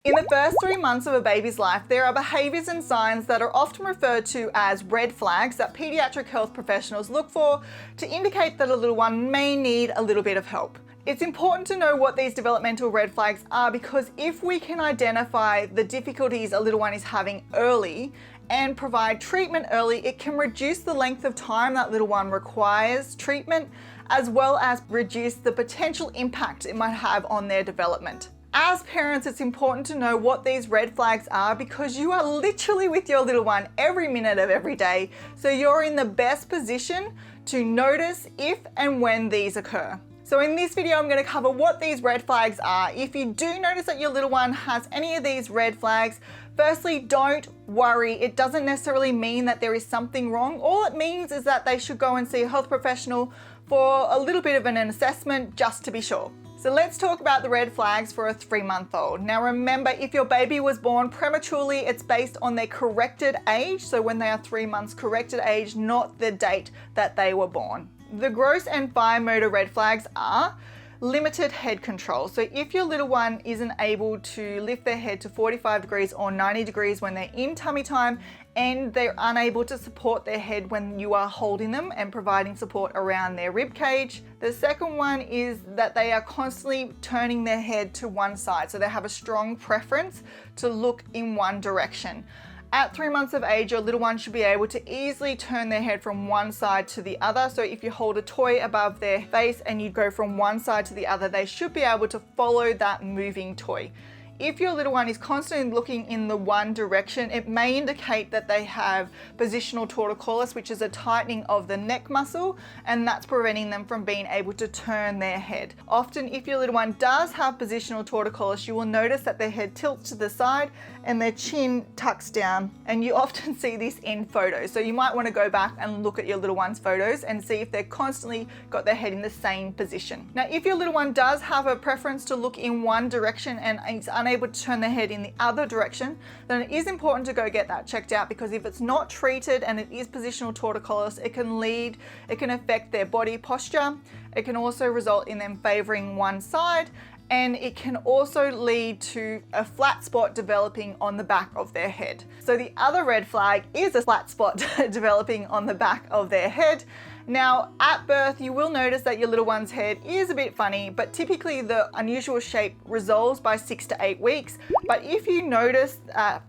In the first 3 months of a baby's life, there are behaviours and signs that are often referred to as red flags that paediatric health professionals look for to indicate that a little one may need a little bit of help. It's important to know what these developmental red flags are, because if we can identify the difficulties a little one is having early and provide treatment early, it can reduce the length of time that little one requires treatment, as well as reduce the potential impact it might have on their development. As parents, it's important to know what these red flags are, because you are literally with your little one every minute of every day, so you're in the best position to notice if and when these occur. So in this video, I'm going to cover what these red flags are. If you do notice that your little one has any of these red flags, firstly, don't worry. It doesn't necessarily mean that there is something wrong. All it means is that they should go and see a health professional for a little bit of an assessment just to be sure. So let's talk about the red flags for a 3-month-old. Now remember, if your baby was born prematurely, it's based on their corrected age. So when they are 3 months, corrected age, not the date that they were born. The gross and fine motor red flags are limited head control. So if your little one isn't able to lift their head to 45 degrees or 90 degrees when they're in tummy time, and they're unable to support their head when you are holding them and providing support around their rib cage. The second one is that they are constantly turning their head to one side. So they have a strong preference to look in one direction. At 3 months of age, your little one should be able to easily turn their head from one side to the other. So if you hold a toy above their face and you go from one side to the other, they should be able to follow that moving toy. If your little one is constantly looking in the one direction, it may indicate that they have positional torticollis, which is a tightening of the neck muscle, and that's preventing them from being able to turn their head. Often, if your little one does have positional torticollis, you will notice that their head tilts to the side and their chin tucks down, and you often see this in photos. So you might want to go back and look at your little one's photos and see if they're constantly got their head in the same position. Now, if your little one does have a preference to look in one direction and is unable to turn their head in the other direction, then it is important to go get that checked out, because if it's not treated and it is positional torticollis, it can affect their body posture. It can also result in them favoring one side, and it can also lead to a flat spot developing on the back of their head. So the other red flag is a flat spot developing on the back of their head. Now, at birth, you will notice that your little one's head is a bit funny, but typically the unusual shape resolves by 6 to 8 weeks. But if you notice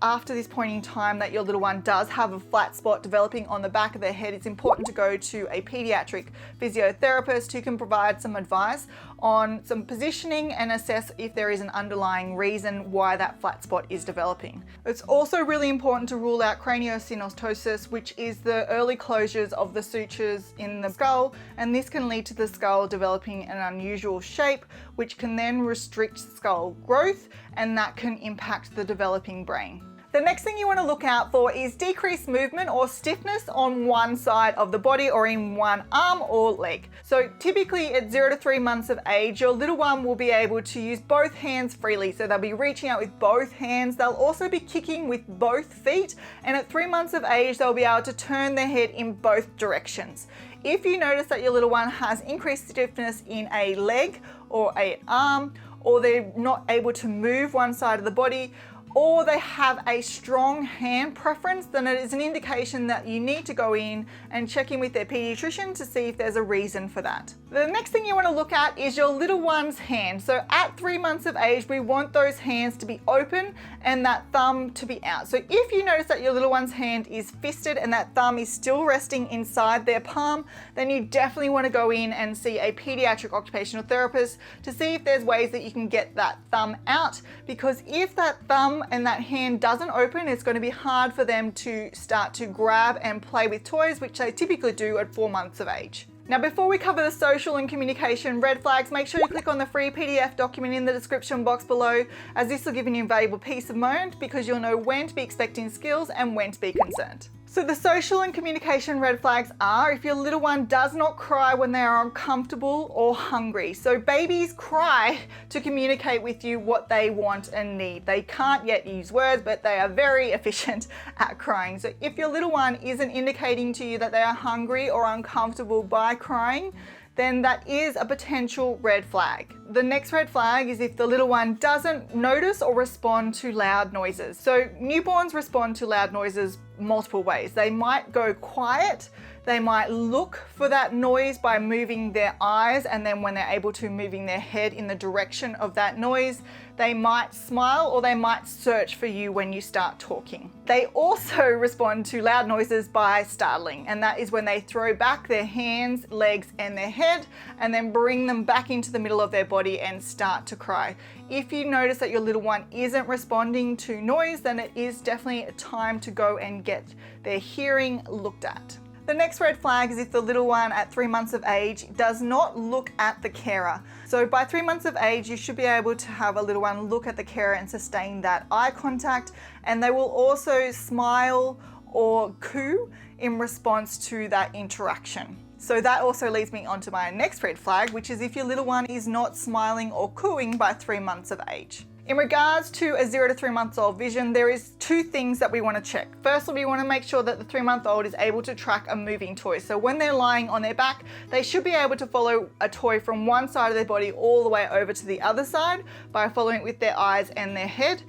after this point in time that your little one does have a flat spot developing on the back of their head, it's important to go to a pediatric physiotherapist who can provide some advice on some positioning and assess if there is an underlying reason why that flat spot is developing. It's also really important to rule out craniosynostosis, which is the early closures of the sutures in the skull, and this can lead to the skull developing an unusual shape, which can then restrict skull growth, and that can impact the developing brain. The next thing you want to look out for is decreased movement or stiffness on one side of the body or in one arm or leg. So typically at 0 to 3 months of age, your little one will be able to use both hands freely. So they'll be reaching out with both hands. They'll also be kicking with both feet. And at 3 months of age, they'll be able to turn their head in both directions. If you notice that your little one has increased stiffness in a leg or an arm, or they're not able to move one side of the body, or they have a strong hand preference, then it is an indication that you need to go in and check in with their pediatrician to see if there's a reason for that. The next thing you want to look at is your little one's hand. So at 3 months of age, we want those hands to be open and that thumb to be out. So if you notice that your little one's hand is fisted and that thumb is still resting inside their palm, then you definitely want to go in and see a pediatric occupational therapist to see if there's ways that you can get that thumb out, because if that thumb and that hand doesn't open, it's going to be hard for them to start to grab and play with toys, which they typically do at 4 months of age. Now, before we cover the social and communication red flags, make sure you click on the free PDF document in the description box below, as this will give you invaluable peace of mind, because you'll know when to be expecting skills and when to be concerned. So the social and communication red flags are if your little one does not cry when they are uncomfortable or hungry. So babies cry to communicate with you what they want and need. They can't yet use words, but they are very efficient at crying. So if your little one isn't indicating to you that they are hungry or uncomfortable by crying, then that is a potential red flag. The next red flag is if the little one doesn't notice or respond to loud noises. So newborns respond to loud noises multiple ways. They might go quiet, they might look for that noise by moving their eyes, and then when they're able to, moving their head in the direction of that noise. They might smile, or they might search for you when you start talking. They also respond to loud noises by startling, and that is when they throw back their hands, legs, and their head, and then bring them back into the middle of their body and start to cry. If you notice that your little one isn't responding to noise, then it is definitely a time to go and get their hearing looked at. The next red flag is if the little one at 3 months of age does not look at the carer. So by 3 months of age, you should be able to have a little one look at the carer and sustain that eye contact, and they will also smile or coo in response to that interaction. So that also leads me on to my next red flag, which is if your little one is not smiling or cooing by 3 months of age. In regards to a 0 to 3 months old vision, there is two things that we want to check. Firstly, we want to make sure that the 3-month-old is able to track a moving toy. So when they're lying on their back, they should be able to follow a toy from one side of their body all the way over to the other side by following it with their eyes and their head.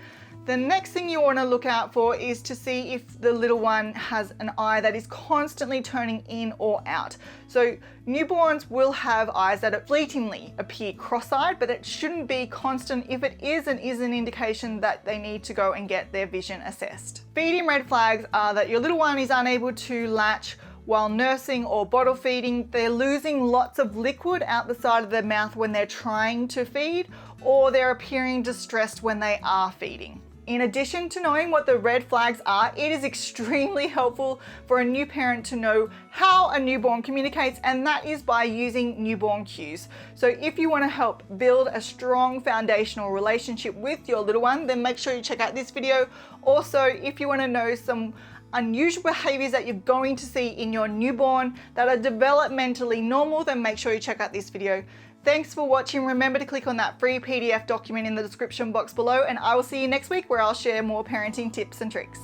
The next thing you want to look out for is to see if the little one has an eye that is constantly turning in or out. So newborns will have eyes that fleetingly appear cross-eyed, but it shouldn't be constant. If it is an indication that they need to go and get their vision assessed. Feeding red flags are that your little one is unable to latch while nursing or bottle feeding. They're losing lots of liquid out the side of their mouth when they're trying to feed, or they're appearing distressed when they are feeding. In addition to knowing what the red flags are, it is extremely helpful for a new parent to know how a newborn communicates, and that is by using newborn cues. So if you want to help build a strong foundational relationship with your little one, then make sure you check out this video. Also, if you want to know some unusual behaviors that you're going to see in your newborn that are developmentally normal, then make sure you check out this video. Thanks for watching. Remember to click on that free PDF document in the description box below, and I will see you next week where I'll share more parenting tips and tricks.